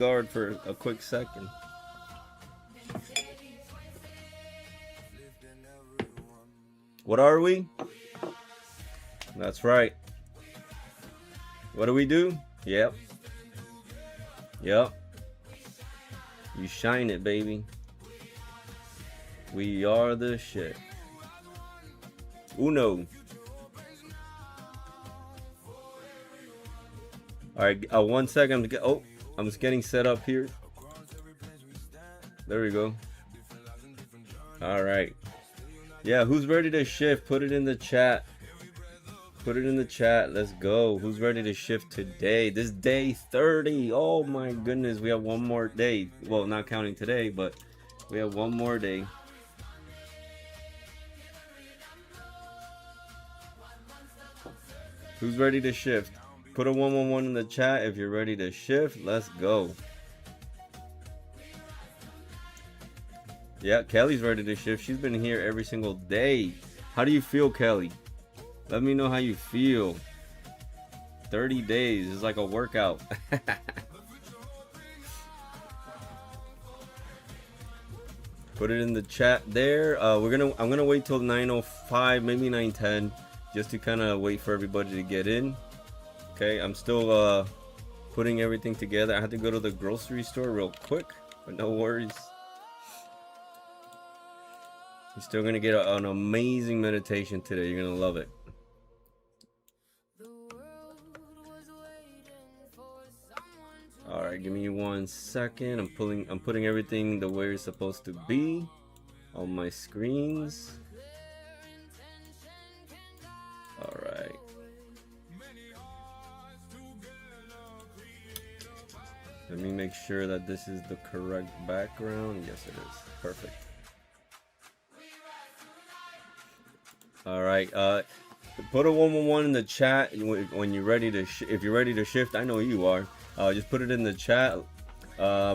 guard for a quick second. What are we? That's right. What do we do? Yep. Yep. You shine it, baby. We are the shit. Uno. All right, 1 second. Oh, I'm just getting set up here. There we go. All right. Yeah, who's ready to shift? Put it in the chat. Put it in the chat. Let's go. Who's ready to shift today? This day 30. Oh my goodness. We have one more day. Well, not counting today, but we have one more day. Who's ready to shift? Put a 111 in the chat if you're ready to shift. Let's go. Yeah, Kelly's ready to shift. She's been here every single day. How do you feel, Kelly? Let me know how you feel. 30 days is like a workout. Put it in the chat there. I'm gonna wait till 9:05, maybe 9:10, just to kind of wait for everybody to get in. Okay, I'm still putting everything together. I had to go to the grocery store real quick, but no worries. You're still gonna get an amazing meditation today. You're gonna love it. All right, give me 1 second. I'm putting everything the way it's supposed to be on my screens. All right. Let me make sure that this is the correct background. Yes, it is. Perfect. All right. Put a 111 in the chat when you're ready to. If you're ready to shift, I know you are. Just put it in the chat.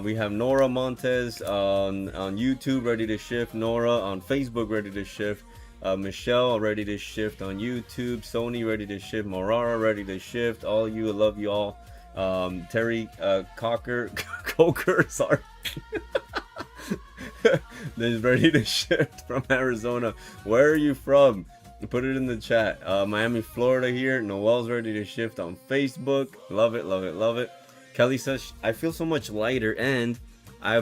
We have Nora Montez on YouTube, ready to shift. Nora on Facebook, ready to shift. Michelle, ready to shift on YouTube. Sony, ready to shift. Marara, ready to shift. All you, I love you all. Terry Coker, sorry. Is ready to shift from Arizona. Where are you from? Put it in the chat. Miami, Florida here. Noel's ready to shift on Facebook. Love it, love it, love it. Kelly says, I feel so much lighter, and I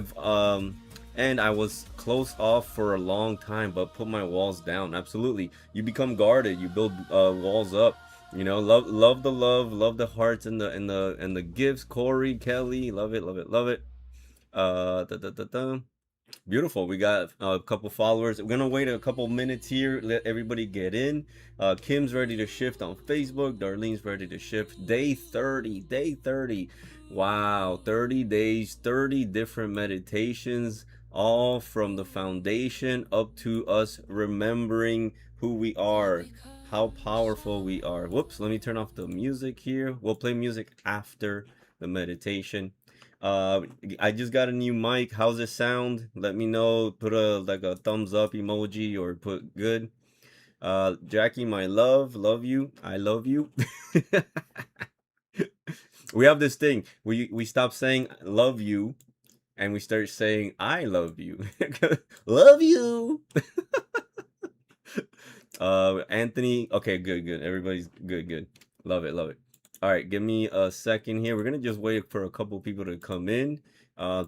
was closed off for a long time, but put my walls down. Absolutely. You become guarded. You build walls up. You know, love the hearts and the gifts. Corey, Kelly, love it, love it, love it. Beautiful. We got a couple followers. We're gonna wait a couple minutes here, let everybody get in. Kim's ready to shift on Facebook. Darlene's ready to shift. Day 30. Wow, 30 days, 30 different meditations, all from the foundation up to us remembering who we are, how powerful we are. Whoops, let me turn off the music here. We'll play music after the meditation. I just got a new mic. How's it sound? Let me know. Put a thumbs up emoji or put good. Jackie, my love you. I love you. We have this thing. We stop saying love you and we start saying I love you. Love you. Anthony. Okay, good. Everybody's good. Love it. All right, give me a second here. We're gonna just wait for a couple people to come in.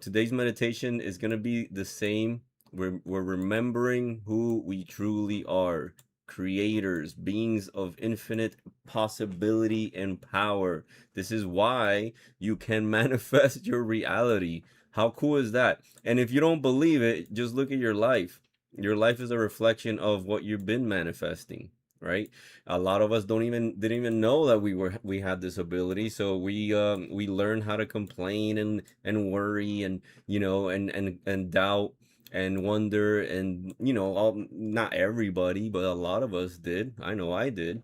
Today's meditation is gonna be the same. We're remembering who we truly are. Creators, beings of infinite possibility and power. This is why you can manifest your reality. How cool is that? And if you don't believe it, just look at your life. Your life is a reflection of what you've been manifesting, right? A lot of us didn't even know that we had this ability, so we learn how to complain and worry and and doubt and wonder, and not everybody, but a lot of us did. I know I did.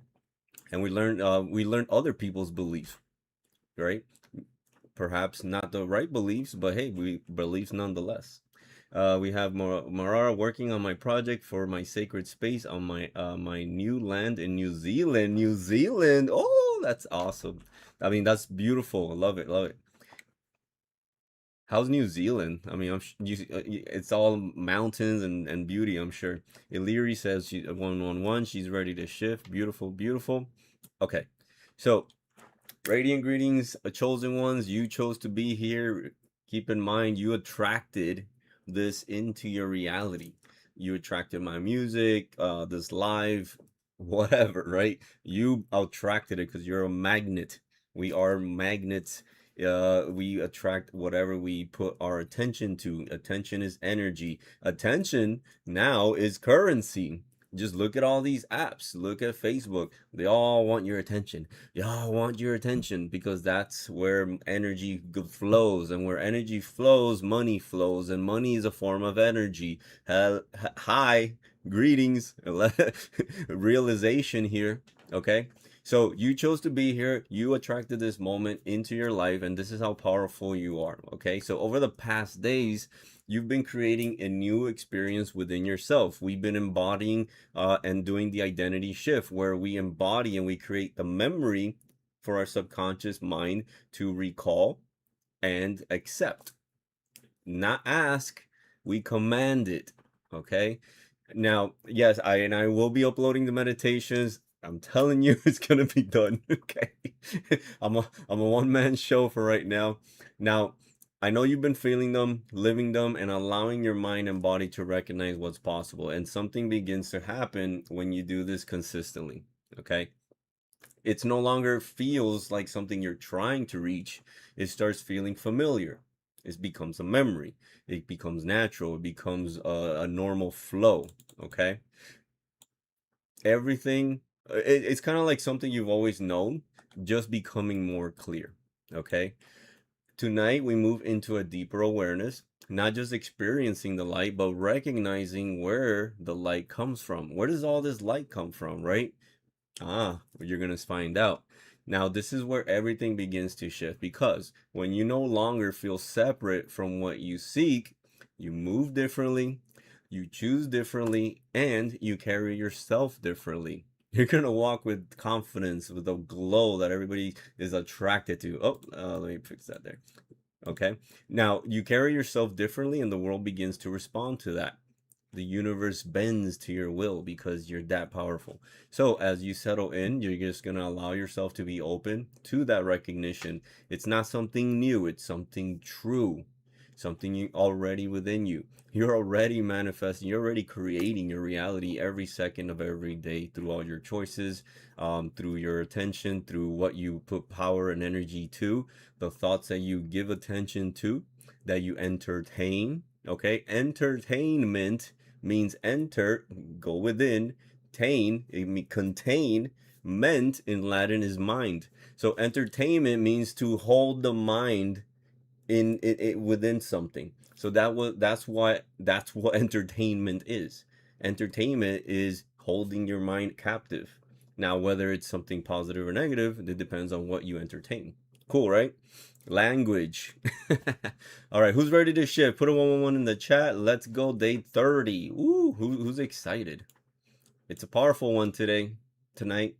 And we learned other people's beliefs, right? Perhaps not the right beliefs, but hey, we beliefs nonetheless. We have Marara working on my project for my sacred space on my new land in New Zealand. New Zealand. Oh, that's awesome. I mean, that's beautiful. Love it. How's New Zealand? I mean, it's all mountains and beauty, I'm sure. Illyri says she 111. She's ready to shift. Beautiful, beautiful. Okay, so radiant greetings, chosen ones. You chose to be here. Keep in mind, you attracted this into your reality. You attracted my music, this live, whatever, right? You attracted it because you're a magnet. We are magnets. We attract whatever we put our attention to. Attention is energy. Attention now is currency. Just look at all these apps. Look at Facebook. They all want your attention. Y'all want your attention because that's where energy flows, and where energy flows, money flows, and money is a form of energy. Hi, greetings, realization here. Okay, so you chose to be here. You attracted this moment into your life, and this is how powerful you are. Okay, so over the past days, you've been creating a new experience within yourself. We've been embodying and doing the identity shift, where we embody and we create the memory for our subconscious mind to recall and accept. Not ask, we command it. Okay. Now, yes, I will be uploading the meditations. I'm telling you, it's gonna be done. Okay. I'm a one-man show for right now. Now, I know you've been feeling them, living them, and allowing your mind and body to recognize what's possible. And something begins to happen when you do this consistently. Okay. It's no longer feels like something you're trying to reach. It starts feeling familiar. It becomes a memory. It becomes natural. It becomes a normal flow. Okay. Everything, it's kind of like something you've always known, just becoming more clear. Okay. Tonight, we move into a deeper awareness, not just experiencing the light, but recognizing where the light comes from. Where does all this light come from, right? You're going to find out. Now, this is where everything begins to shift, because when you no longer feel separate from what you seek, you move differently, you choose differently, and you carry yourself differently. You're going to walk with confidence, with a glow that everybody is attracted to. Let me fix that there. Okay. Now, you carry yourself differently, and the world begins to respond to that. The universe bends to your will because you're that powerful. So as you settle in, you're just going to allow yourself to be open to that recognition. It's not something new. It's something true, something already within you. You're already manifesting. You're already creating your reality every second of every day through all your choices, through your attention, through what you put power and energy to, the thoughts that you give attention to, that you entertain. Okay, entertainment means enter, go within, tain, it means contain, meant in Latin is mind. So entertainment means to hold the mind in it within something. So that's what entertainment is. Entertainment is holding your mind captive. Now, whether it's something positive or negative, it depends on what you entertain. Cool, right? Language. All right, who's ready to shift? Put a 111 in the chat. Let's go day 30. Ooh, who's excited? It's a powerful one tonight.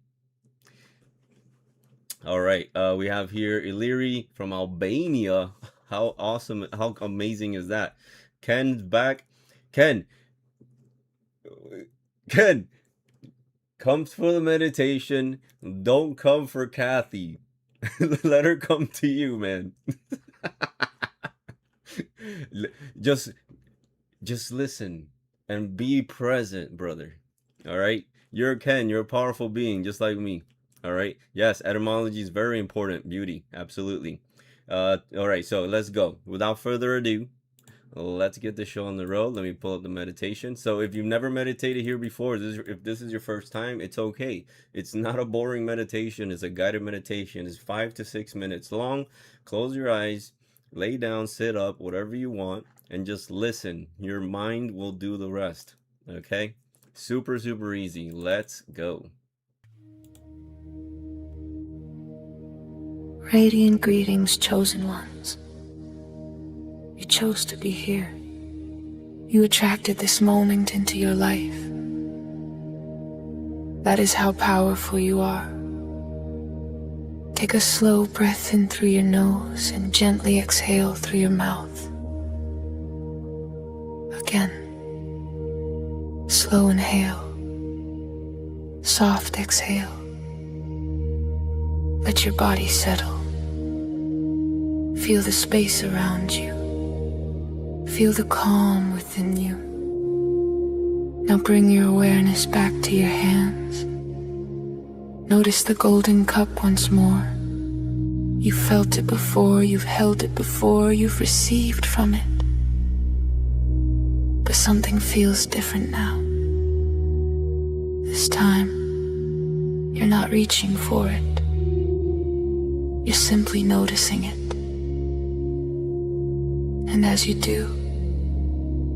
All right, we have here Illyri from Albania. How awesome, how amazing is that? Ken's back. Ken, comes for the meditation. Don't come for Kathy. Let her come to you, man. just listen and be present, brother. All right, you're Ken. You're a powerful being, just like me. All right. Yes, etymology is very important. Beauty, absolutely. All right. So let's go. Without further ado, let's get the show on the road. Let me pull up the meditation. So if you've never meditated here before, if this is your first time, it's okay. It's not a boring meditation. It's a guided meditation. It's 5 to 6 minutes long. Close your eyes, lay down, sit up, whatever you want, and just listen. Your mind will do the rest. Okay? Super, super easy. Let's go. Radiant greetings, chosen ones. You chose to be here. You attracted this moment into your life. That is how powerful you are. Take a slow breath in through your nose and gently exhale through your mouth. Again. Slow inhale. Soft exhale. Let your body settle. Feel the space around you. Feel the calm within you. Now bring your awareness back to your hands. Notice the golden cup once more. You've felt it before, you've held it before, you've received from it. But something feels different now. This time, you're not reaching for it. You're simply noticing it. And as you do,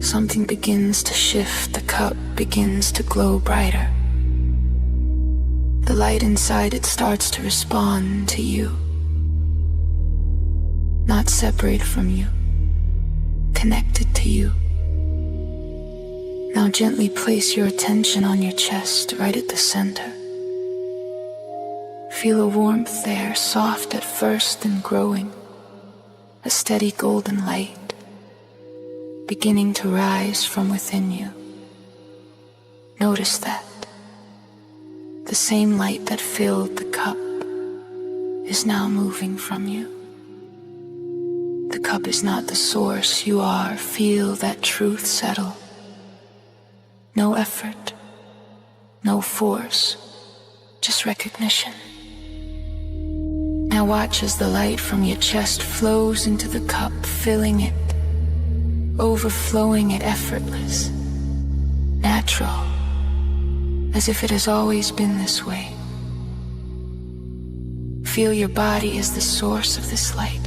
something begins to shift, the cup begins to glow brighter. The light inside it starts to respond to you. Not separate from you, connected to you. Now gently place your attention on your chest, right at the center. Feel a warmth there, soft at first and growing. A steady golden light, beginning to rise from within you. Notice that. The same light that filled the cup is now moving from you. The cup is not the source you are. Feel that truth settle. No effort, no force, just recognition. Now watch as the light from your chest flows into the cup, filling it, overflowing it effortless, natural, as if it has always been this way. Feel your body as the source of this light.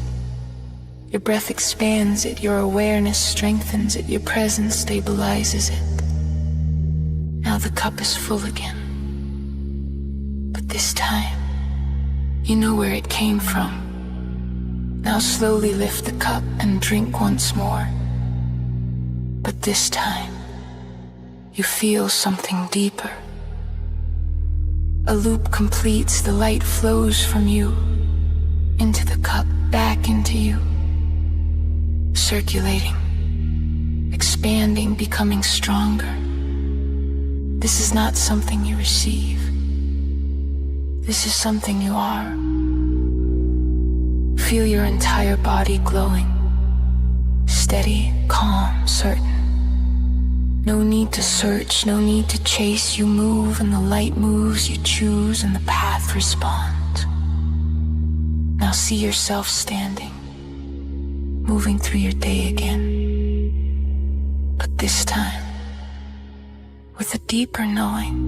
Your breath expands it, your awareness strengthens it, your presence stabilizes it. Now the cup is full again. But this time, you know where it came from. Now slowly lift the cup and drink once more. But this time, you feel something deeper. A loop completes, the light flows from you into the cup, back into you. Circulating, expanding, becoming stronger. This is not something you receive. This is something you are. Feel your entire body glowing, steady, calm, certain. No need to search, no need to chase. You move and the light moves, you choose and the path responds. Now see yourself standing, moving through your day again. But this time, with a deeper knowing.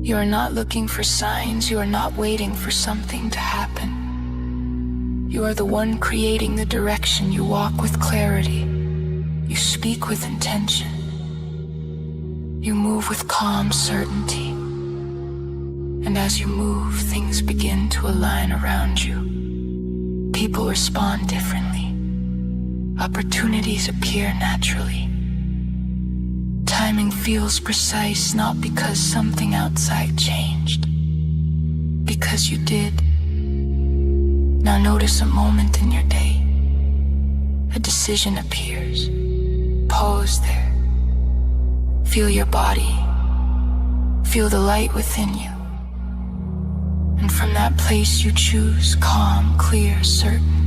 You are not looking for signs, you are not waiting for something to happen. You are the one creating the direction. You walk with clarity. You speak with intention. You move with calm certainty. And as you move, things begin to align around you. People respond differently. Opportunities appear naturally. Timing feels precise, not because something outside changed. Because you did. Now notice a moment in your day. A decision appears. Pause there. Feel your body. Feel the light within you. And from that place you choose, calm, clear, certain.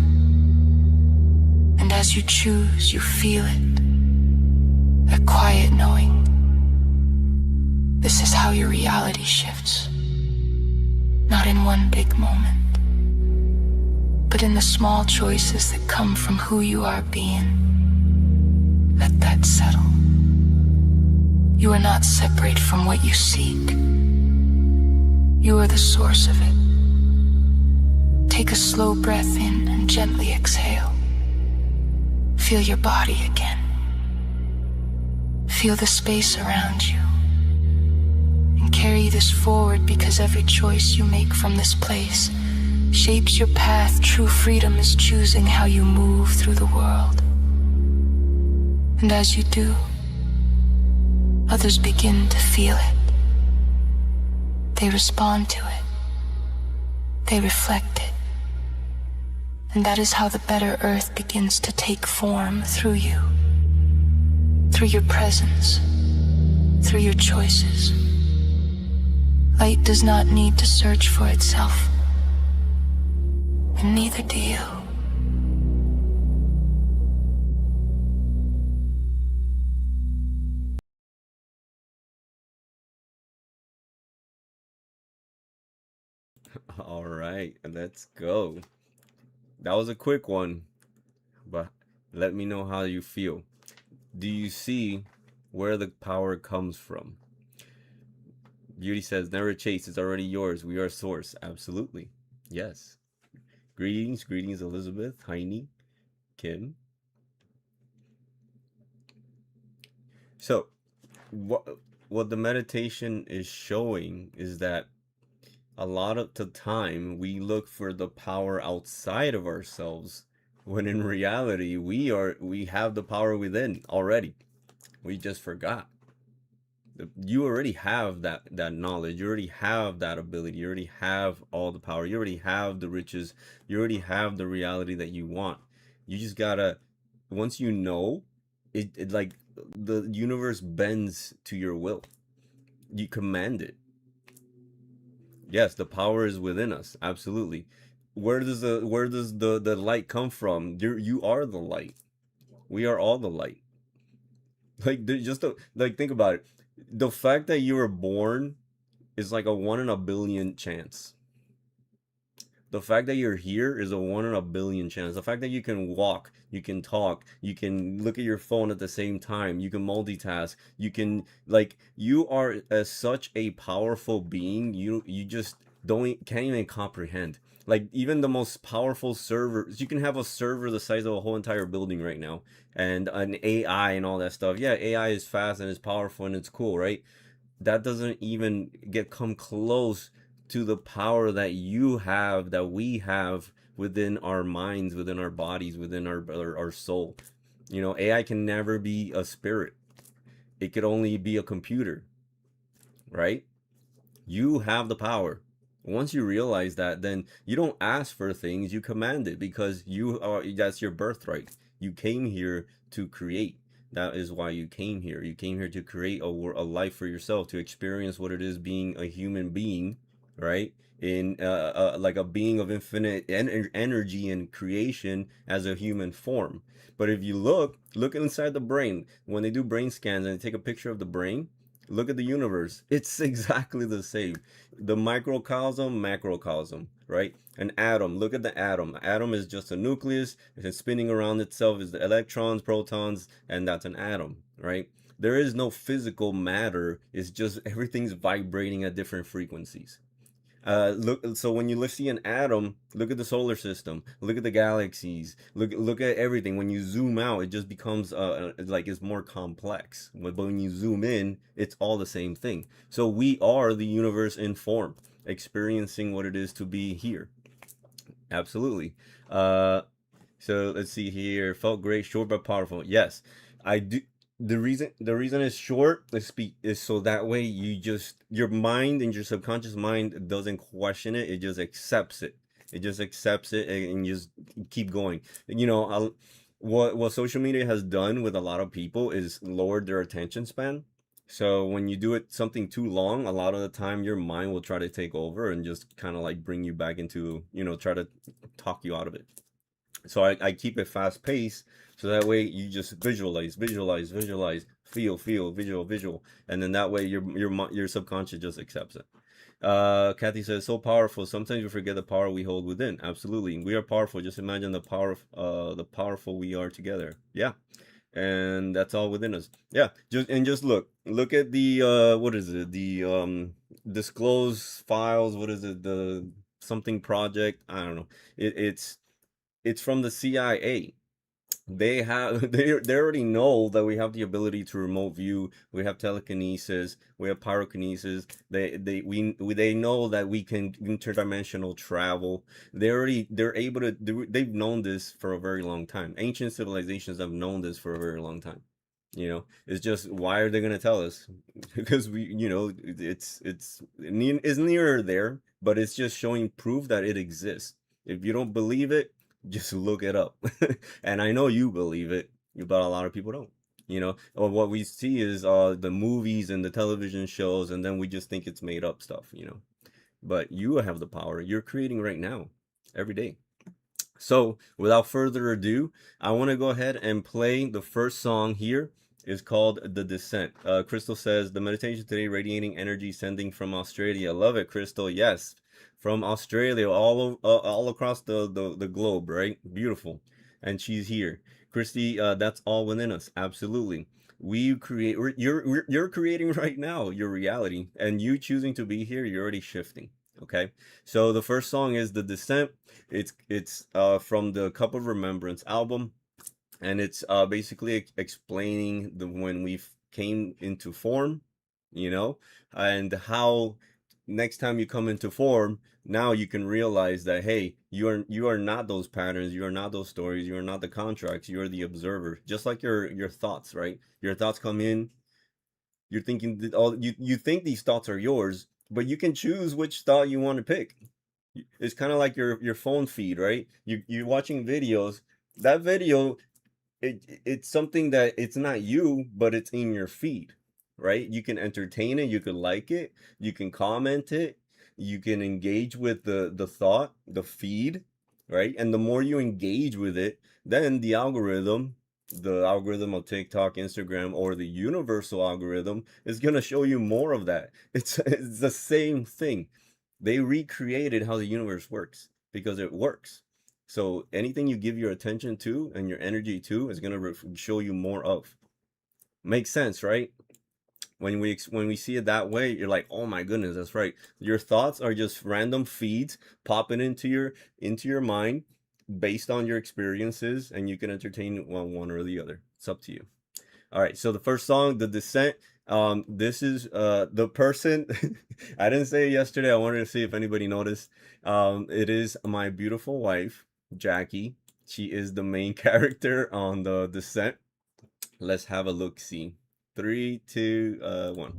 And as you choose, you feel it. A quiet knowing. This is how your reality shifts. Not in one big moment, but in the small choices that come from who you are being. Let that settle. You are not separate from what you seek. You are the source of it. Take a slow breath in and gently exhale. Feel your body again. Feel the space around you. And carry this forward, because every choice you make from this place shapes your path. True freedom is choosing how you move through the world. And as you do, others begin to feel it. They respond to it. they reflect it. And that is how the better earth begins to take form through you, through your presence, through your choices. Light does not need to search for itself, and neither do you. All right, let's go. That was a quick one, but let me know how you feel. Do you see where the power comes from? Beauty says, never chase, it's already yours. We are source. Absolutely. Yes. Greetings, Elizabeth, Heine, Kim. So, what the meditation is showing is that a lot of the time we look for the power outside of ourselves, when in reality we have the power within already. We just forgot. You already have that knowledge, you already have that ability, you already have all the power, you already have the riches, you already have the reality that you want. You just gotta, once you know it like the universe bends to your will. You command it. Yes, the power is within us, absolutely. Where does the light come from? You are the light. We are all the light. Like, like, think about it. The fact that you were born is like a 1 in a billion chance. The fact that you're here is a 1 in a billion chance. The fact that you can walk, you can talk, you can look at your phone at the same time, you can multitask, you can, like, you are as such a powerful being. You just can't even comprehend. Like, even the most powerful servers, you can have a server the size of a whole entire building right now, and an AI and all that stuff. Yeah, AI is fast and it's powerful and it's cool, right? That doesn't even come close to the power that you have, that we have within our minds, within our bodies, within our soul. You know, AI can never be a spirit. It could only be a computer, right? You have the power. Once you realize that, then you don't ask for things, you command it, because that's your birthright. You came here to create. That is why you came here. You came here to create a life for yourself, to experience what it is being a human being, right? In like a being of infinite energy and creation as a human form. But if you look inside the brain, when they do brain scans and they take a picture of the brain, look at the universe. It's exactly the same. The microcosm, macrocosm, right? An atom. Look at the atom. Atom is just a nucleus. It's spinning around itself is the electrons, protons, and that's an atom, right? There is no physical matter. It's just everything's vibrating at different frequencies. Look, so when you see an atom, look at the solar system, look at the galaxies, look at everything. When you zoom out, it just becomes like it's more complex. But when you zoom in, it's all the same thing. So we are the universe in form, experiencing what it is to be here. Absolutely. Uh, so let's see here. Felt great, short but powerful. Yes, I do. The reason it's short is so that way your mind and your subconscious mind doesn't question it. It just accepts it. It just accepts it, and you just keep going. You know, what social media has done with a lot of people is lowered their attention span. So when you do it something too long, a lot of the time your mind will try to take over and just kind of like bring you back into, try to talk you out of it. So I keep it fast paced, so that way you just visualize, feel, visual, and then that way your subconscious just accepts it. Kathy says, so powerful. Sometimes we forget the power we hold within. Absolutely, we are powerful. Just imagine the powerful we are together. Yeah, and that's all within us. Yeah, just look at the what is it? The disclose files. What is it? The something project. I don't know. It's from the CIA. They have they already know that we have the ability to remote view. We have telekinesis. We have pyrokinesis. They know that we can interdimensional travel. They're able to they've known this for a very long time. Ancient civilizations have known this for a very long time. It's just, why are they going to tell us? Because it's nearer there, but it's just showing proof that it exists. If you don't believe it, just look it up. And I know you believe it, but a lot of people don't. Or what we see is the movies and the television shows, and then we just think it's made up stuff. But you have the power. You're creating right now, every day. So without further ado, I want to go ahead and play the first song here. Is called The Descent. Crystal says, the meditation today, radiating energy sending from Australia. Love it, Crystal. Yes, from Australia, all across the globe, right? Beautiful. And she's here. Christy, that's all within us. Absolutely. We create, you're creating right now your reality, and you choosing to be here, you're already shifting. Okay, so the first song is The Descent. It's from the Cup of Remembrance album, and it's basically explaining when we came into form, and how next time you come into form, now you can realize that, hey, you are not those patterns, you are not those stories, you are not the contracts, you are the observer. Just like your thoughts, right? Your thoughts come in, you're thinking that you think these thoughts are yours, but you can choose which thought you want to pick. It's kind of like your phone feed, right? You're watching videos. That video, it's something that it's not you, but it's in your feed, right? You can entertain it, you can like it, you can comment it, you can engage with the thought, the feed, right? And the more you engage with it, then the algorithm of TikTok, Instagram, or the universal algorithm is going to show you more of that. It's the same thing. They recreated how the universe works because it works. So anything you give your attention to and your energy to is going to show you more of. Makes sense, right? When we see it that way, you're like, oh my goodness, that's right. Your thoughts are just random feeds popping into your mind based on your experiences, and you can entertain one or the other. It's up to you. All right, so the first song, The Descent. This is the person I didn't say it yesterday. I wanted to see if anybody noticed. It is my beautiful wife, Jackie. She is the main character on The Descent. Let's have a look see. 3, 2, 1.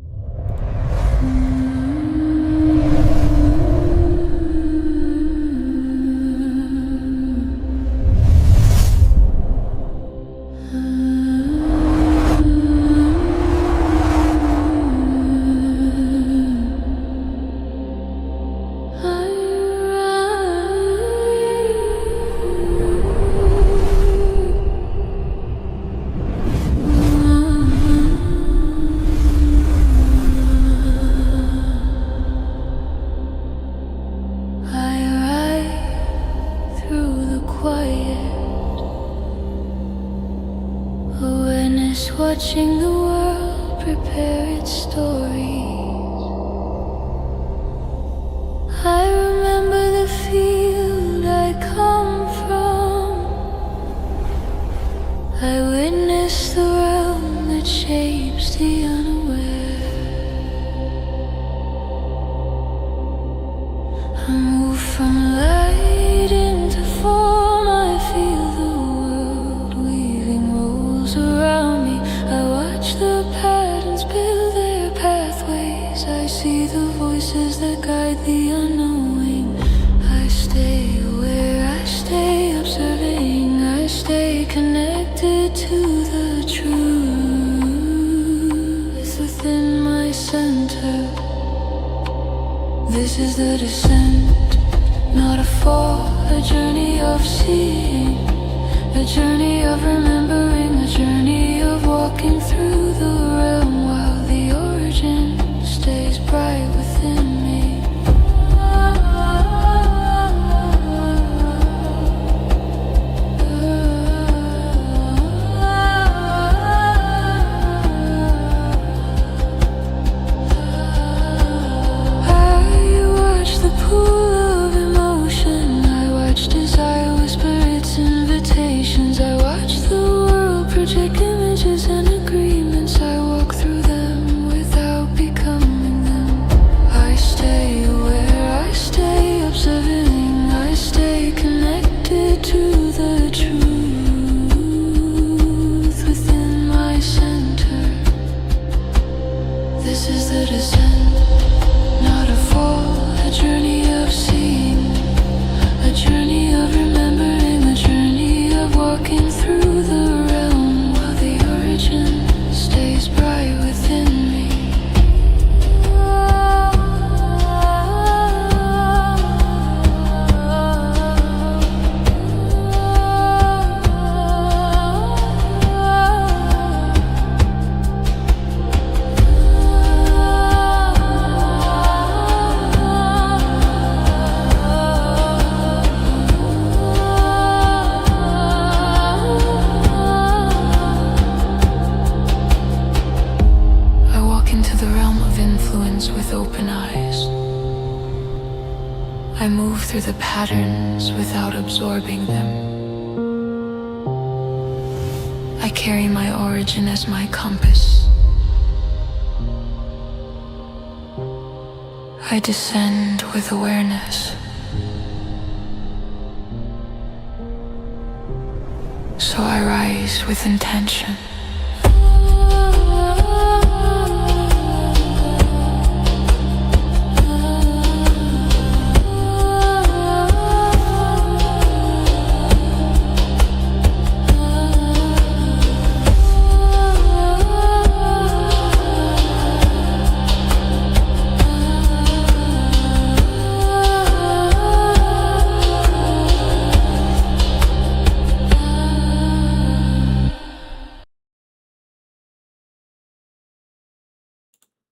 Watching the world prepare its stories. I remember the field I come from. I witnessed the realm that shapes the unaware. I move from light into form. I feel the world weaving roles around me. I watch the patterns build their pathways. I see the voices that guide the unknowing. I stay aware, I stay observing, I stay connected to the truth within my center. This is the descent, not a fall, a journey of seeing, a journey of remembering, a journey of walking through the realm while the origin stays bright within me. I watch the pool of emotion. I watch desire whisper its invitations. I watch the world project images and agreements. I walk through them without becoming them. I stay aware, I stay observing, I stay connected to the truth within my center. This is the descent, not a fall, a journey of through the patterns without absorbing them. I carry my origin as my compass. I descend with awareness. So I rise with intention.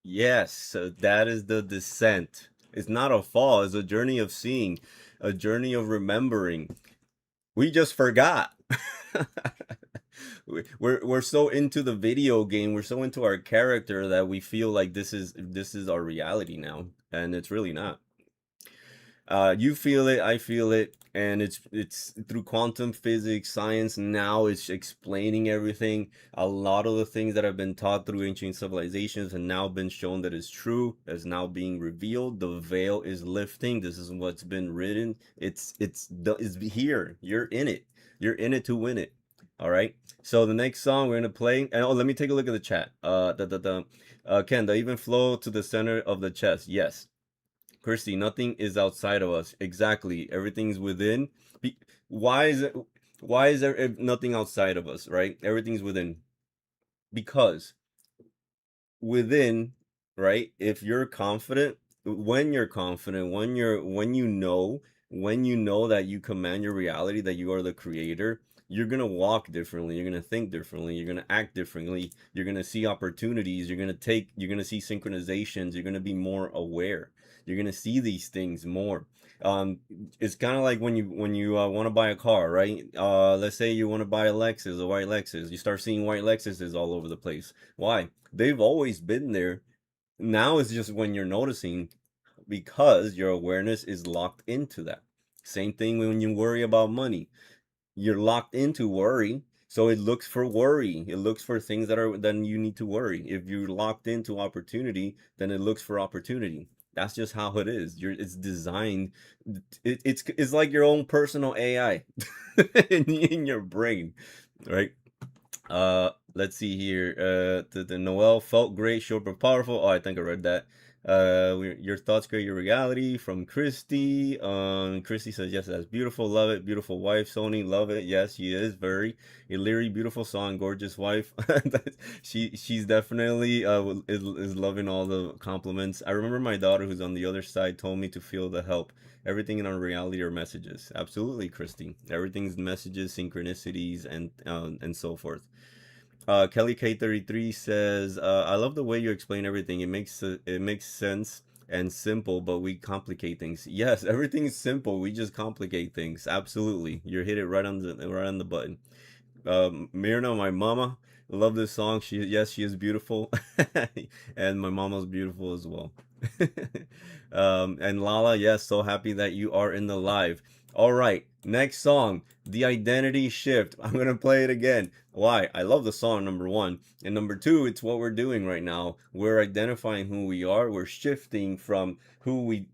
Yes, so that is the descent. It's not a fall, it's a journey of seeing, a journey of remembering. We just forgot. We're so into the video game, we're so into our character that we feel like this is our reality now, and it's really not. You feel it, I feel it, and it's through quantum physics, science. Now it's explaining everything. A lot of the things that have been taught through ancient civilizations have now been shown that is true, is now being revealed. The veil is lifting. This is what's been written. It's here. You're in it. You're in it to win it. All right. So the next song we're gonna play, and oh, let me take a look at the chat. Ken, the even flow to the center of the chest. Yes. Christy, nothing is outside of us. Exactly. Everything's within. Why is it? Why is there nothing outside of us? Right? Everything's within. Because within, right? If you're confident, when you're confident, when you know that you command your reality, that you are the creator, you're gonna walk differently, you're gonna think differently, you're gonna act differently, you're gonna see opportunities, you're gonna see synchronizations, you're gonna be more aware, you're gonna see these things more. It's kind of like when you want to buy a car, right? Let's say you want to buy a Lexus, a white Lexus. You start seeing white Lexuses all over the place. Why? They've always been there. Now it's just when you're noticing, because your awareness is locked into that. Same thing when you worry about money. You're locked into worry, so it looks for worry. It looks for things that are then you need to worry. If you're locked into opportunity, then it looks for opportunity. That's just how it is. It's designed. It's like your own personal AI in your brain, right? Let's see here. The Noel felt great, short but powerful. Oh, I think I read that. Your thoughts create your reality from Christy. Christy says yes, that's beautiful. Love it. Beautiful wife, Sony. Love it. Yes, she is very Illyri. Beautiful song, gorgeous wife. She's definitely is loving all the compliments. I remember my daughter, who's on the other side, told me to feel the help. Everything in our reality are messages. Absolutely, Christy. Everything's messages, synchronicities, and so forth. Kelly K33 says, "I love the way you explain everything. It makes sense and simple, but we complicate things. Yes, everything's simple. We just complicate things. Absolutely, you hit it right on the button." Mirna, my mama, love this song. She is beautiful, and my mama's beautiful as well. And Lala, yes, so happy that you are in the live. All right, next song, The Identity Shift. I'm gonna play it again. Why? I love the song, number one, and number two, it's what we're doing right now. We're identifying who we are. We're shifting from who we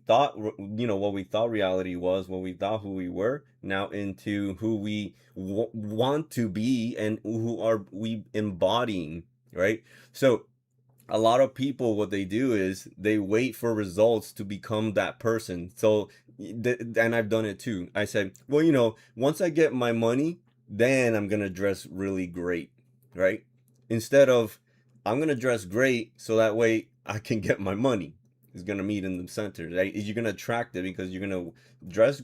thought, what we thought reality was, what we thought who we were, now into who we want to be and who are we embodying, right? So a lot of people, what they do is they wait for results to become that person. So and I've done it too. I said, well, once I get my money, then I'm gonna dress really great, right? Instead of, I'm gonna dress great so that way I can get my money. It's gonna meet in the center, right? You're gonna attract it because you're gonna dress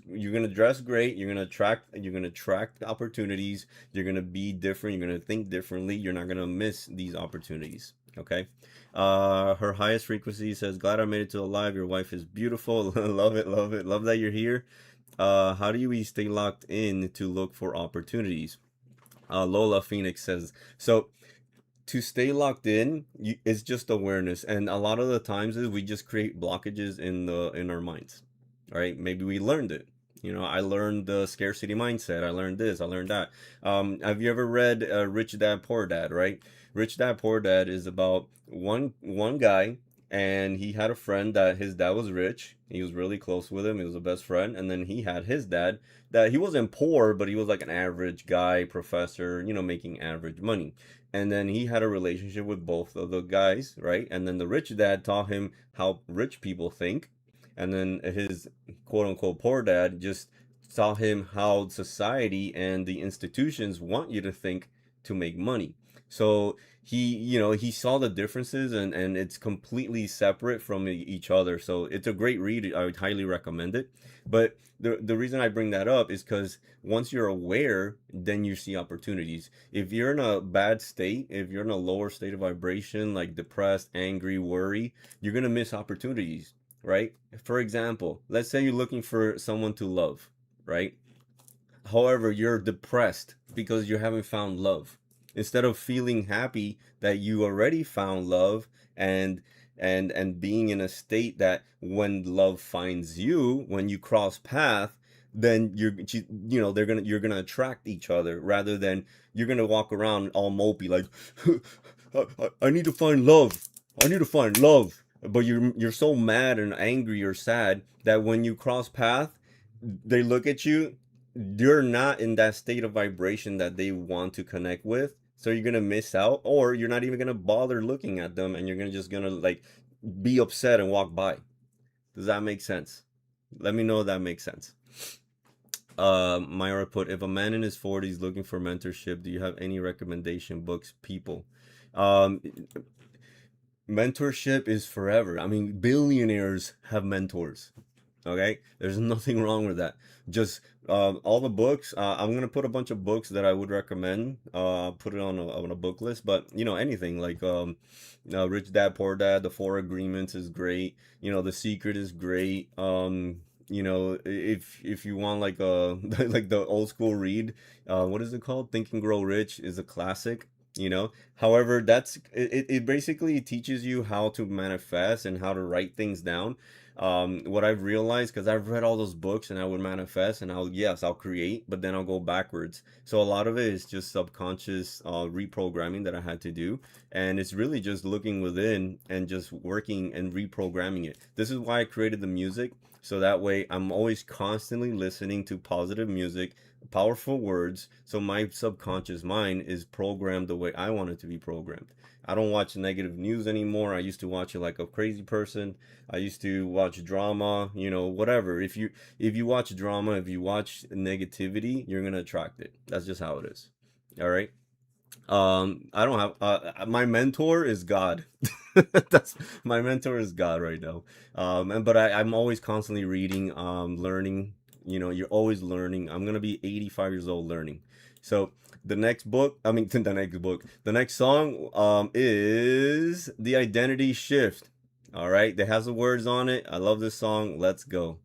great, you're gonna attract opportunities, you're gonna be different, you're gonna think differently, you're not gonna miss these opportunities. Okay. Her highest frequency says, "Glad I made it to alive. Your wife is beautiful." Love it, love it, love that you're here. How do we stay locked in to look for opportunities? Lola Phoenix says, so to stay locked in, it's just awareness, and a lot of the times is we just create blockages in our minds. right? Maybe we learned it. I learned the scarcity mindset. I learned this. I learned that. Have you ever read Rich Dad Poor Dad? Right? Rich Dad Poor Dad is about one guy, and he had a friend that his dad was rich. He was really close with him. He was a best friend, and then he had his dad that he wasn't poor, but he was like an average guy, professor, making average money. And then he had a relationship with both of the guys, right? And then the rich dad taught him how rich people think, and then his quote unquote poor dad just taught him how society and the institutions want you to think to make money. So he saw the differences, and it's completely separate from each other. So it's a great read. I would highly recommend it. But the reason I bring that up is because once you're aware, then you see opportunities. If you're in a bad state, if you're in a lower state of vibration, like depressed, angry, worry, you're going to miss opportunities, right? For example, let's say you're looking for someone to love, right? However, you're depressed because you haven't found love. Instead of feeling happy that you already found love, and being in a state that when love finds you, when you cross path, then you're gonna attract each other, rather than you're gonna walk around all mopey like I need to find love. I need to find love. But you're so mad and angry or sad that when you cross path, they look at you, you're not in that state of vibration that they want to connect with. So you're gonna miss out, or you're not even gonna bother looking at them, and you're gonna like be upset and walk by. Does that make sense? Let me know if that makes sense. Myra put, if a man in his 40s looking for mentorship, do you have any recommendation books, people? Mentorship is forever. I mean, billionaires have mentors. Okay, there's nothing wrong with that. Just all the books. I'm gonna put a bunch of books that I would recommend. Put it on a book list. But anything like Rich Dad Poor Dad, The Four Agreements is great. The Secret is great. If you want like like the old school read, what is it called? Think and Grow Rich is a classic. However, it basically teaches you how to manifest and how to write things down. What I've realized, because I've read all those books and I would manifest and I'll create, but then I'll go backwards. So a lot of it is just subconscious reprogramming that I had to do. And it's really just looking within and just working and reprogramming it. This is why I created the music. So that way I'm always constantly listening to positive music, powerful words. So my subconscious mind is programmed the way I want it to be programmed. I don't watch negative news anymore. I used to watch it like a crazy person. I used to watch drama, whatever. If you watch drama, if you watch negativity, you're going to attract it. That's just how it is. All right. I don't have my mentor is God. That's my mentor is God right now. But I'm always constantly reading, learning. You're always learning. I'm gonna be 85 years old learning. So the next song is The Identity Shift. All right, that has the words on it. I love this song. Let's go.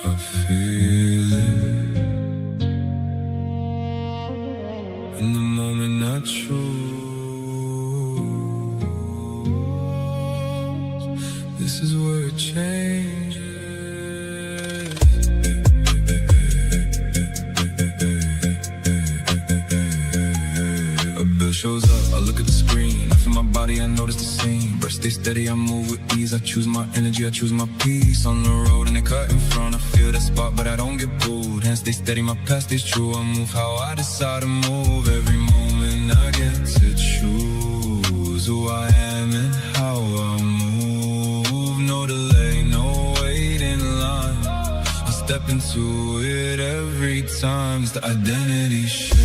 I feel it in the moment I chose. This is where it changes. A bill shows up, I look at the screen. I feel my body, I notice the scene. Breath stay steady, I move with ease. I choose my energy, I choose my peace. On the road and they cut in front, I feel that spot, but I don't get pulled. Hands stay steady, my past is true. I move how I decide to move. Every moment I get to choose who I am and how I move. No delay, no wait in line. I step into it every time. It's the identity shift.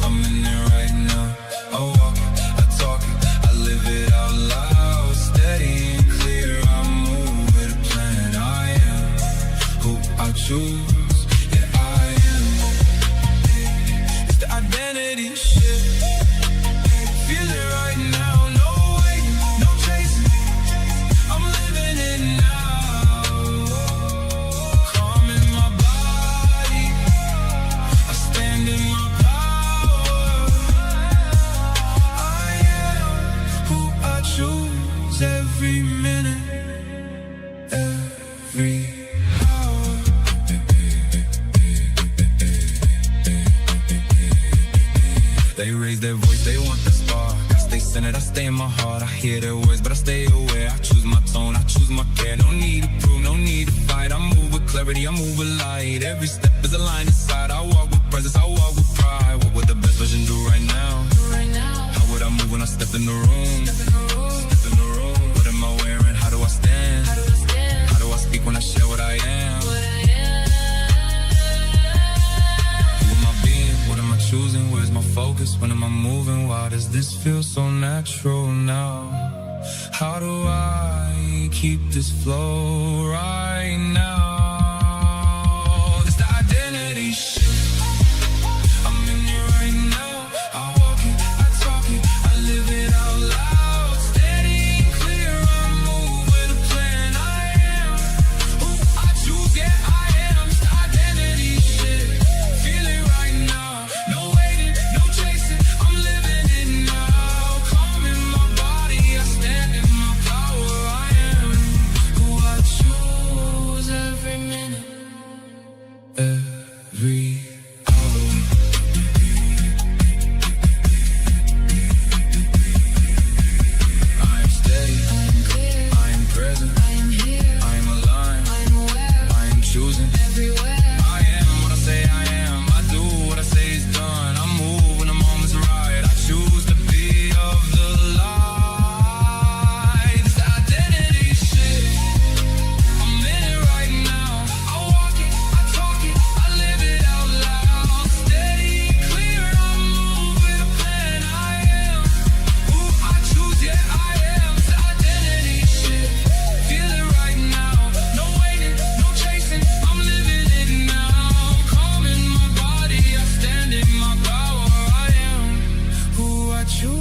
I'm in it right now. I walk it, I talk it, I live it out loud. Steady and clear, I move with a plan. I am who I choose. Yeah, I am. It's the identity shift. Feel it right now. No waiting, no chasing. I'm living it now. Calm in my body. I stand in my power. I am who I choose every minute. their voice, they want the spark. I stay centered, I stay in my heart. I hear their words, but I stay aware. I choose my tone, I choose my care. No need to prove, no need to fight. I move with clarity, I move with light. Every step is a line inside. I walk with presence, I walk with pride. What would the best version do right now? How would I move when I step in the room? What am I wearing? How do I stand? How do I speak when I share what I am? Who am I being? What am I choosing? Where's my focus? When am I moving? Why does this feel so natural now? How do I keep this flow right now? It's the identity shift. I'm in it right now. I walk it, I talk it, I live it out loud. Steady and clear, I move with a plan. I am who I choose, yeah, I am. It's the identity shift. Feel it right now. No waiting, no chasing. I'm living it now. Calm in my body, I stand in my power. I am who I choose every minute, every hour. I am steady, I am present, I am aligned, I am choosing everywhere. I am what I say I am, I do what I say is done. I move when the moment's right, I choose to be of the light. It's the identity shift. I'm in it right now. I walk it, I talk it, I live it out loud. Steady, clear, I move with a plan. I am who I choose, yeah, I am. It's the identity shift. Feel it right now. No waiting, no chasing. I'm living it now. Calm in my body, I stand in my power. I am who I choose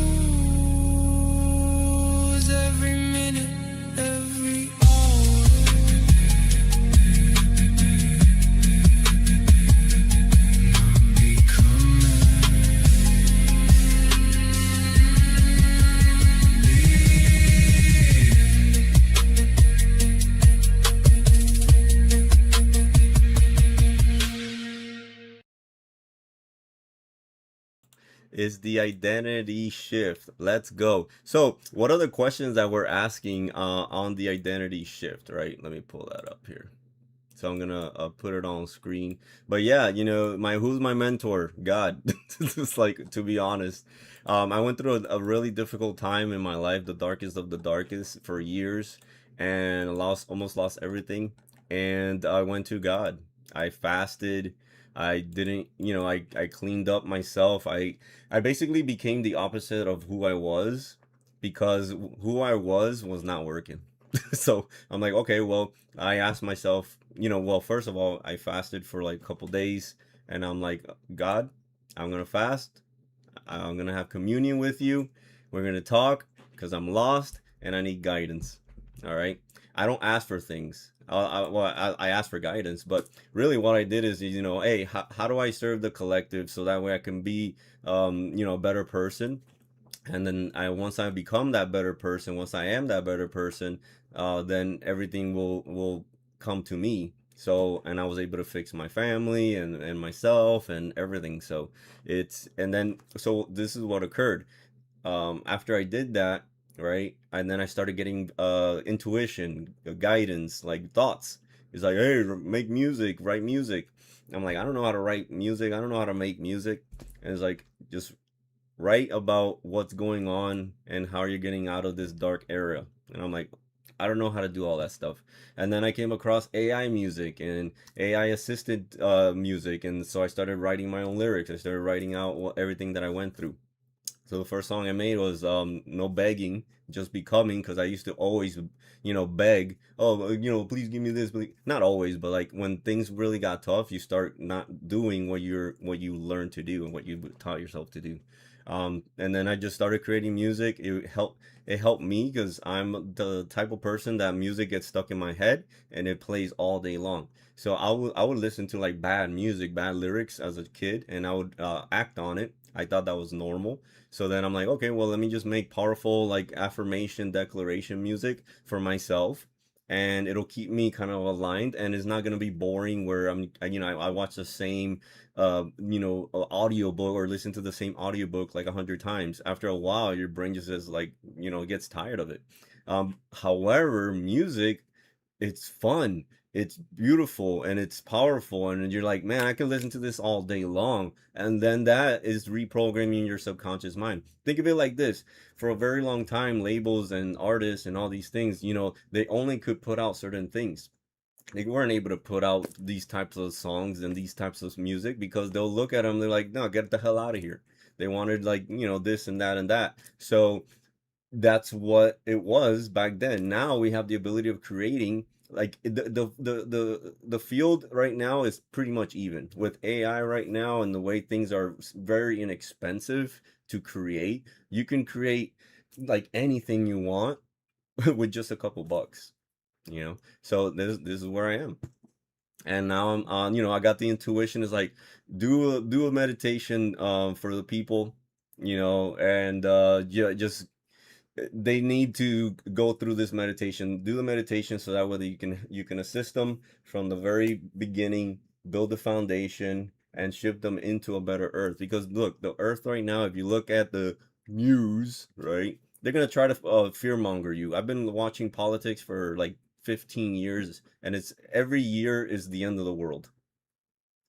every minute, every hour. Is the identity shift. Let's go. So what are the questions that we're asking on the identity shift, right? Let me pull that up here. So I'm gonna put it on screen. But yeah, you know, who's my mentor? God. Just like, to be honest, I went through a really difficult time in my life, the darkest of the darkest, for years, and almost lost everything. And I went to God. I fasted. I didn't, you know, I cleaned up myself. I basically became the opposite of who I was, because who I was not working. So I'm like, okay, well, I asked myself, you know, well, first of all, I fasted for like a couple days, and I'm like, God, I'm gonna fast. I'm gonna have communion with you. We're gonna talk, because I'm lost and I need guidance. All right. I don't ask for things. I ask for guidance, but really what I did is, you know, hey, how do I serve the collective so that way I can be, you know, a better person. And then once I become that better person, once I am that better person, then everything will come to me. So, and I was able to fix my family and myself and everything. So so this is what occurred. After I did that, right, and then I started getting intuition, guidance, like thoughts. It's like, hey, make music, write music. I'm like, I don't know how to write music, I don't know how to make music. And it's like, just write about what's going on and how you're getting out of this dark era. And I'm like, I don't know how to do all that stuff. And then I came across AI music and AI assisted music, and so I started writing my own lyrics. I started writing out everything that I went through. So the first song I made was No Begging, Just Becoming, because I used to always, you know, beg. Oh, you know, please give me this. Not always, but like when things really got tough, you start not doing what you learned to do and what you taught yourself to do. And then I just started creating music. It helped me because I'm the type of person that music gets stuck in my head and it plays all day long. So I would listen to like bad music, bad lyrics as a kid, and I would act on it. I thought that was normal. So then I'm like, okay, well, let me just make powerful like affirmation declaration music for myself. and it'll keep me kind of aligned, and it's not going to be boring where I watch the same audiobook or listen to the same audiobook like 100 times. After a while, your brain just is like, gets tired of it. However, music, it's fun, it's beautiful, and it's powerful, and you're like, man, I can listen to this all day long. And then that is reprogramming your subconscious mind. Think of it like this: for a very long time, labels and artists and all these things, they only could put out certain things. They weren't able to put out these types of songs and these types of music because they'll look at them, they're like, no, get the hell out of here. They wanted, like, this and that and that. So that's what it was back then. Now we have the ability of creating, like, the field right now is pretty much even with AI right now, and the way things are very inexpensive to create. You can create like anything you want with just a couple bucks, so this is where I am. And now I'm on, I got the intuition is like, do a meditation for the people, and yeah, just they need to go through this meditation, do the meditation, so that way you can assist them from the very beginning, build the foundation, and shift them into a better earth. Because look, the earth right now, if you look at the news, right, they're gonna try to fear monger you. I've been watching politics for like 15 years, and it's every year is the end of the world.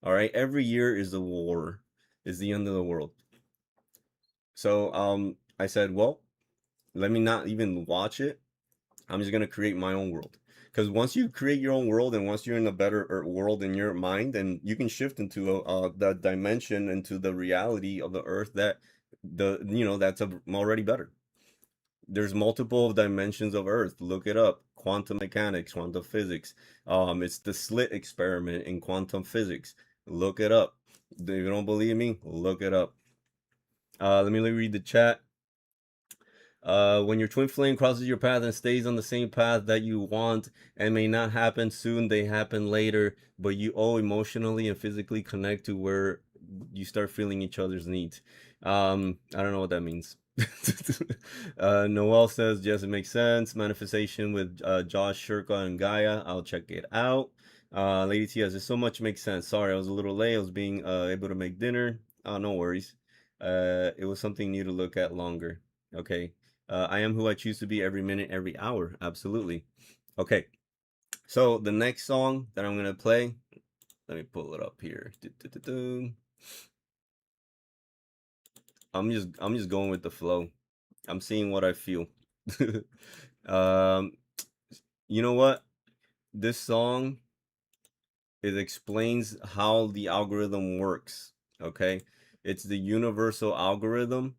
All right, every year is the war, is the end of the world. So I said, well, let me not even watch it. I'm just going to create my own world. Because once you create your own world, and once you're in a better world in your mind, and you can shift into that dimension, into the reality of the earth that that's already better. There's multiple dimensions of earth. Look it up. Quantum mechanics, quantum physics. It's the slit experiment in quantum physics. Look it up. If you don't believe me, look it up. Let me read the chat. When your twin flame crosses your path and stays on the same path that you want, and may not happen soon, they happen later, but you all emotionally and physically connect to where you start feeling each other's needs. I don't know what that means. Noel says, yes, it makes sense. Manifestation with Josh, Shirka, and Gaia. I'll check it out. Lady T says, so much makes sense. Sorry, I was a little late. I was being able to make dinner. No worries. It was something new to look at longer. Okay. I am who I choose to be every minute, every hour. Absolutely. Okay. So the next song that I'm gonna play, let me pull it up here. I'm just going with the flow. I'm seeing what I feel. You know what? This song, it explains how the algorithm works. Okay, it's the universal algorithm.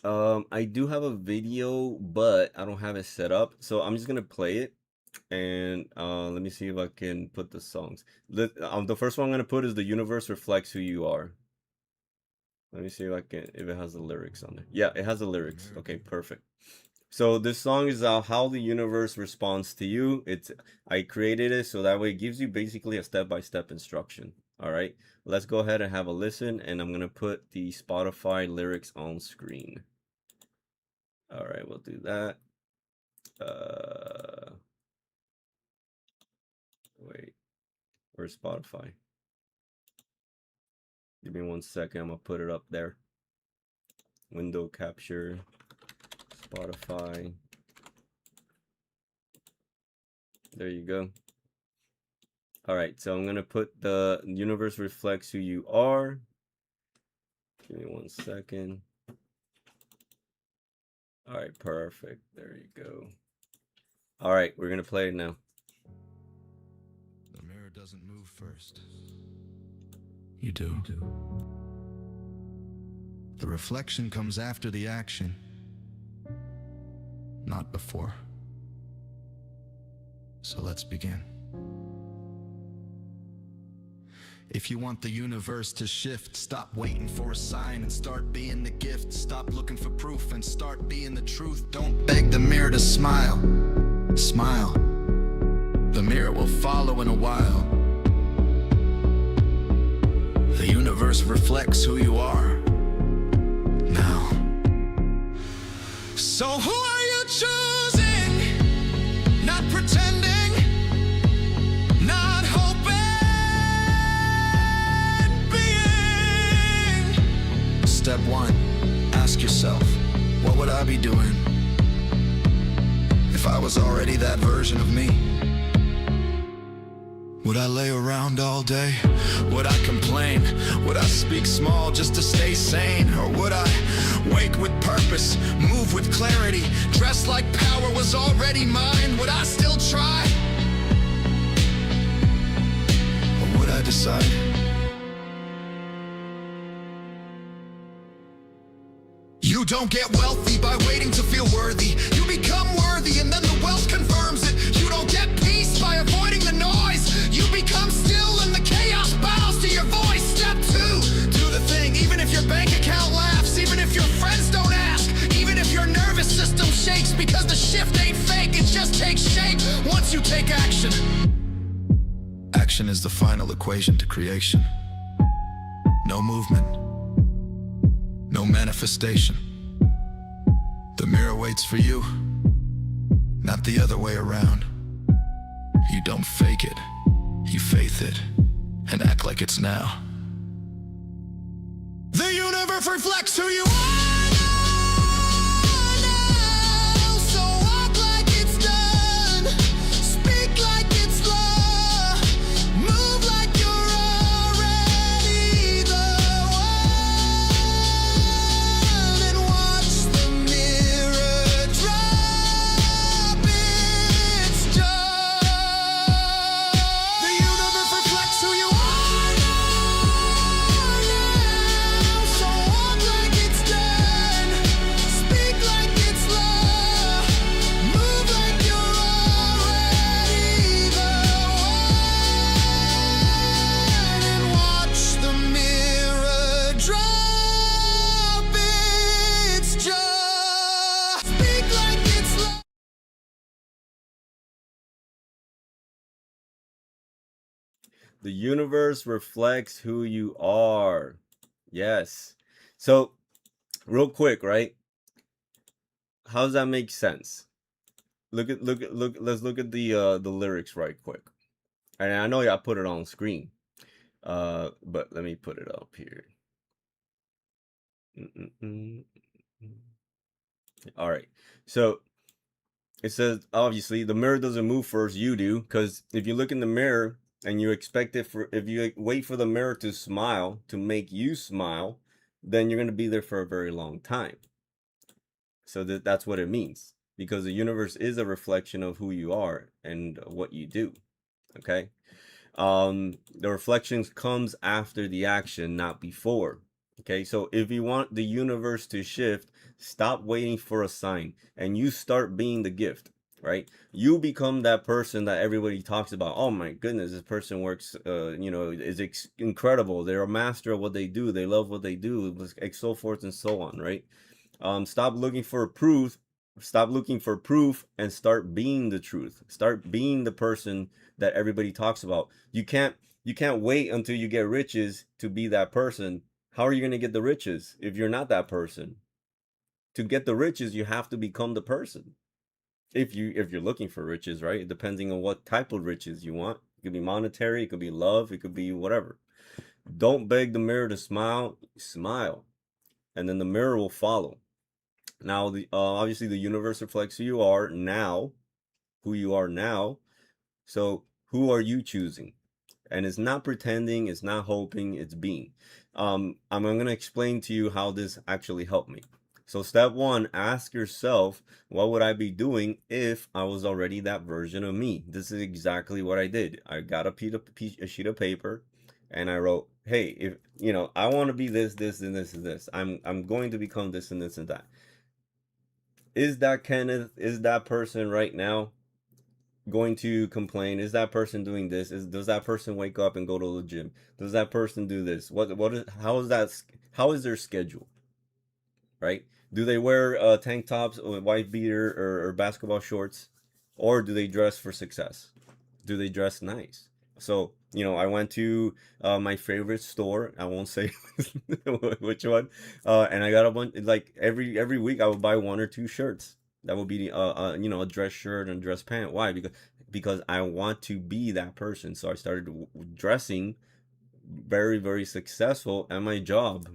I do have a video, but I don't have it set up, so I'm just gonna play it, and let me see if I can put the songs. The first one I'm gonna put is "The Universe Reflects Who You Are." Let me see if it has the lyrics on it. Yeah, it has the lyrics. Okay, perfect. So this song is how the universe responds to you. I created it so that way it gives you basically a step-by-step instruction. All right, let's go ahead and have a listen, and I'm gonna put the Spotify lyrics on screen. All right, we'll do that. Wait, where's Spotify? Give me 1 second. I'm gonna put it up there. Window capture, Spotify. There you go. All right, so I'm gonna put the universe reflects who you are. Give me 1 second. All right, perfect. There you go. All right, we're gonna play it now. The mirror doesn't move first. You do. The reflection comes after the action, not before. So let's begin. If you want the universe to shift, stop waiting for a sign and start being the gift. Stop looking for proof and start being the truth. Don't beg the mirror to smile. Smile. The mirror will follow in a while. The universe reflects who you are now. So who are you choosing? Not pretending, not hoping, being. Step one, ask yourself, what would I be doing if I was already that version of me? Would I lay around all day? Would I complain? Would I speak small just to stay sane? Or would I wake with purpose, move with clarity, dress like power was already mine? Would I still try? Or would I decide? You don't get wealthy by waiting to feel worthy. You become worthy and then the wealth confirms it. You don't get peace by avoiding the noise. You become still and the chaos bows to your voice. Step two, do the thing. Even if your bank account laughs, even if your friends don't ask, even if your nervous system shakes, because the shift ain't fake, it just takes shape once you take action. Action is the final equation to creation. No movement, no manifestation. The mirror waits for you, not the other way around. You don't fake it, you faith it, and act like it's now. The universe reflects who you are now. So walk like it's done, speak like it's law, move like you're already the one, and watch the mirror drop its jaw. The universe reflects who you are now. So walk like it's done, speak like it's law, move like you're already the one, and watch the mirror drop its jaw. Speak like it's law. The universe reflects who you are. Yes. So, real quick, right? How does that make sense? Look. Let's look at the lyrics right quick. And I know I put it on screen. But let me put it up here. All right. So it says, obviously, the mirror doesn't move first, you do. Because if you look in the mirror and you expect it if you wait for the mirror to smile, to make you smile, then you're going to be there for a very long time. So that's what it means. Because the universe is a reflection of who you are and what you do. Okay? The reflections comes after the action, not before. Okay, so if you want the universe to shift, stop waiting for a sign and you start being the gift, right? You become that person that everybody talks about. Oh my goodness, this person works, is incredible. They're a master of what they do. They love what they do, so forth and so on, right? Stop looking for proof. Stop looking for proof and start being the truth. Start being the person that everybody talks about. You can't wait until you get riches to be that person. How are you going to get the riches if you're not that person? To get the riches, you have to become the person. If you're looking for riches, right? Depending on what type of riches you want. It could be monetary, it could be love, it could be whatever. Don't beg the mirror to smile. Smile. And then the mirror will follow. Now, obviously, the universe reflects who you are now. So, who are you choosing? And it's not pretending, it's not hoping, it's being. I'm going to explain to you how this actually helped me. So, step one, ask yourself, what would I be doing if I was already that version of me? This is exactly what I did. I got a sheet of paper, and I wrote, hey, if I want to be this, and this, and this. I'm going to become this and this and that. Is that Kenneth? Is that person right now going to complain? Is that person doing this? Does that person wake up and go to the gym? Does that person do this? How is their schedule? Right? Do they wear tank tops or white beater or basketball shorts? Or do they dress for success? Do they dress nice? So, I went to my favorite store. I won't say which one. And I got a bunch, like every week I would buy 1 or 2 shirts. That would be a dress shirt and dress pant. Why? Because I want to be that person. So I started dressing very, very successful at my job.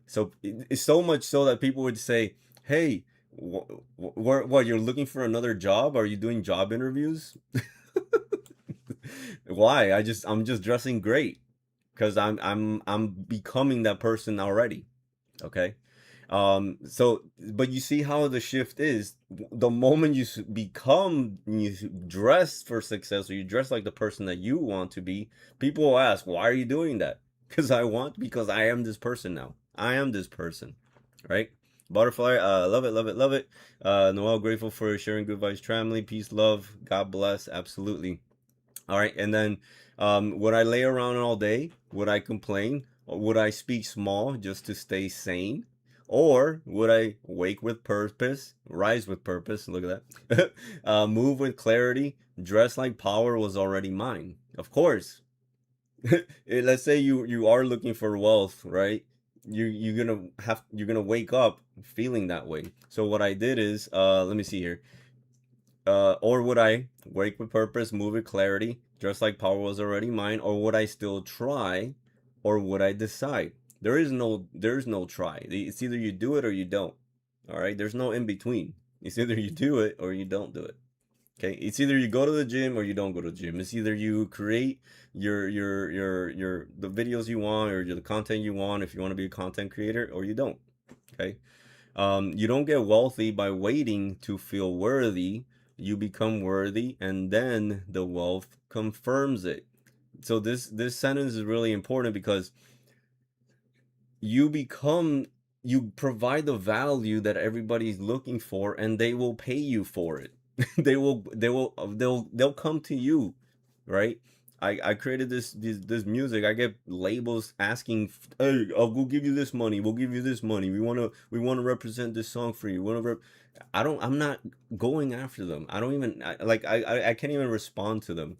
So it's so much so that people would say, "Hey, what? You're looking for another job? Are you doing job interviews?" Why? I'm just dressing great because I'm becoming that person already. Okay. So but you see how the shift is. The moment you become, you dress for success, or you dress like the person that you want to be, people will ask, why are you doing that? Because I am this person now. I am this person, right? Butterfly, love it, love it, love it. Noel, grateful for sharing good vibes, family, peace, love, God bless. Absolutely. All right, and then would I lay around all day? Would I complain? Or would I speak small just to stay sane? Or would I wake with purpose, rise with purpose? Look at that. Move with clarity, dress like power was already mine. Of course. Let's say you are looking for wealth, right? You're gonna wake up feeling that way. So what I did is, let me see here. Or would I wake with purpose, move with clarity, just like power was already mine? Or would I still try, or would I decide? There's no try. It's either you do it or you don't. All right, there's no in between. It's either you do it or you don't do it. Okay, it's either you go to the gym or you don't go to the gym. It's either you create your the videos you want, or the content you want if you want to be a content creator, or you don't. Okay. You don't get wealthy by waiting to feel worthy. You become worthy, and then the wealth confirms it. So this sentence is really important because you become you provide the value that everybody's looking for, and they will pay you for it. They'll come to you, right? I created this music. I get labels asking, "Hey, we'll give you this money. We'll give you this money. We want to represent this song for you. I'm not going after them. I don't even I can't even respond to them,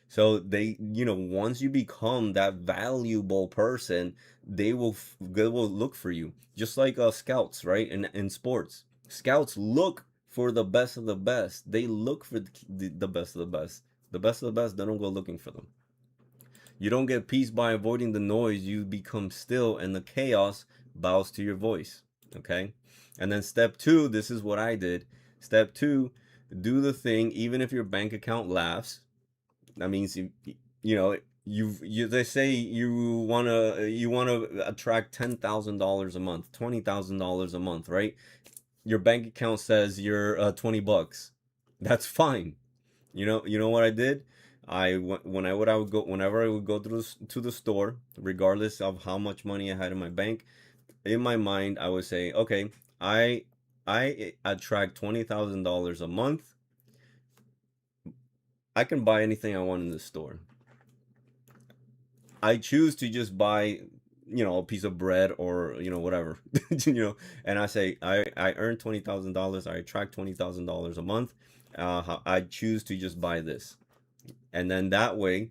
so once you become that valuable person, they will look for you, just like scouts, right? In sports, scouts look for the best of the best. They look for the best of the best. The best of the best, they don't go looking for them. You don't get peace by avoiding the noise. You become still, and the chaos bows to your voice. Okay. And then step two, this is what I did. Step two, do the thing even if your bank account laughs. That means you know they say you wanna attract $10,000 a month, $20,000 a month, right? Your bank account says you're $20. That's fine. You know what I did? Whenever I would go to the store, regardless of how much money I had in my bank, in my mind I would say, okay, I attract $20,000 a month. I can buy anything I want in the store. I choose to just buy, a piece of bread, or whatever, and I say I earn $20,000. I attract $20,000 a month. I choose to just buy this, and then that way,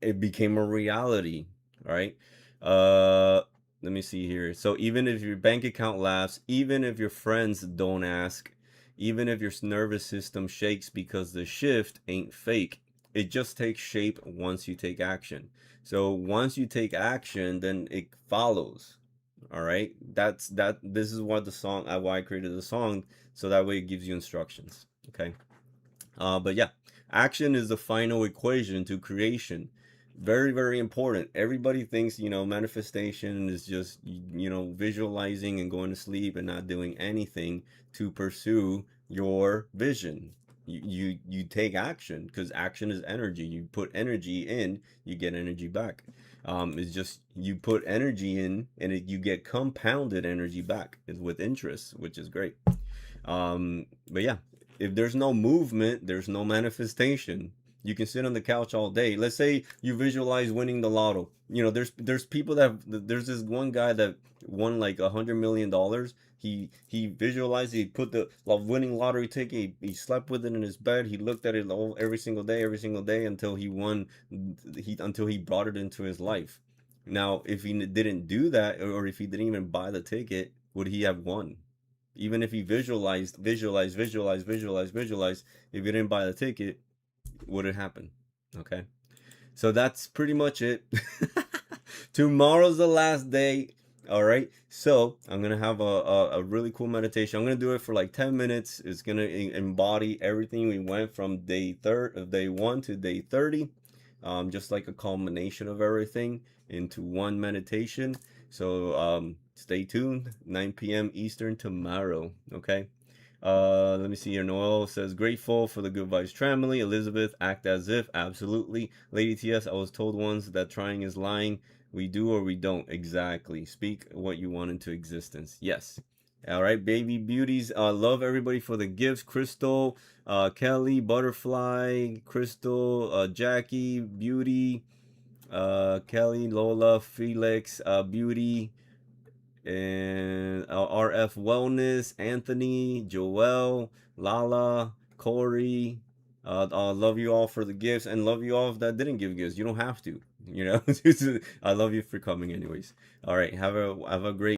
it became a reality, right? Uh, Let me see here. So even if your bank account laughs, even if your friends don't ask, even if your nervous system shakes because the shift ain't fake, it just takes shape once you take action. So once you take action, then it follows. All right. This is what the song, why I created the song, so that way it gives you instructions. Okay. But yeah, action is the final equation to creation. Very, very important. Everybody thinks, manifestation is just, visualizing and going to sleep and not doing anything to pursue your vision. You take action, because action is energy. You put energy in, you get energy back. It's just you put energy in, and you get compounded energy back with interest, which is great. But yeah, if there's no movement, there's no manifestation. You can sit on the couch all day. Let's say you visualize winning the lotto. There's people there's this one guy that won like $100 million. He visualized. He put the winning lottery ticket. He slept with it in his bed. He looked at it every single day until he won. Until he brought it into his life. Now, if he didn't do that, or if he didn't even buy the ticket, would he have won? Even if you visualize, if you didn't buy the ticket, would it happen? Okay. So that's pretty much it. Tomorrow's the last day. All right. So I'm gonna have a really cool meditation. I'm gonna do it for like 10 minutes. It's gonna embody everything we went from day 1 to day 30. Just like a culmination of everything into one meditation. So stay tuned. 9 p.m. Eastern tomorrow. Okay. Let me see here. Noel says, grateful for the good vibes family. Elizabeth, act as if. Absolutely. Lady TS, I was told once that trying is lying. We do or we don't. Exactly. Speak what you want into existence. Yes. All right, baby beauties. Love everybody for the gifts. Crystal, Kelly, Butterfly, Crystal, Jackie, Beauty, Kelly, Lola, Felix, Beauty, and RF Wellness, Anthony, Joel, Lala, Corey. Love you all for the gifts, and love you all that didn't give gifts. You don't have to, you know. I love you for coming, anyways. All right, have a great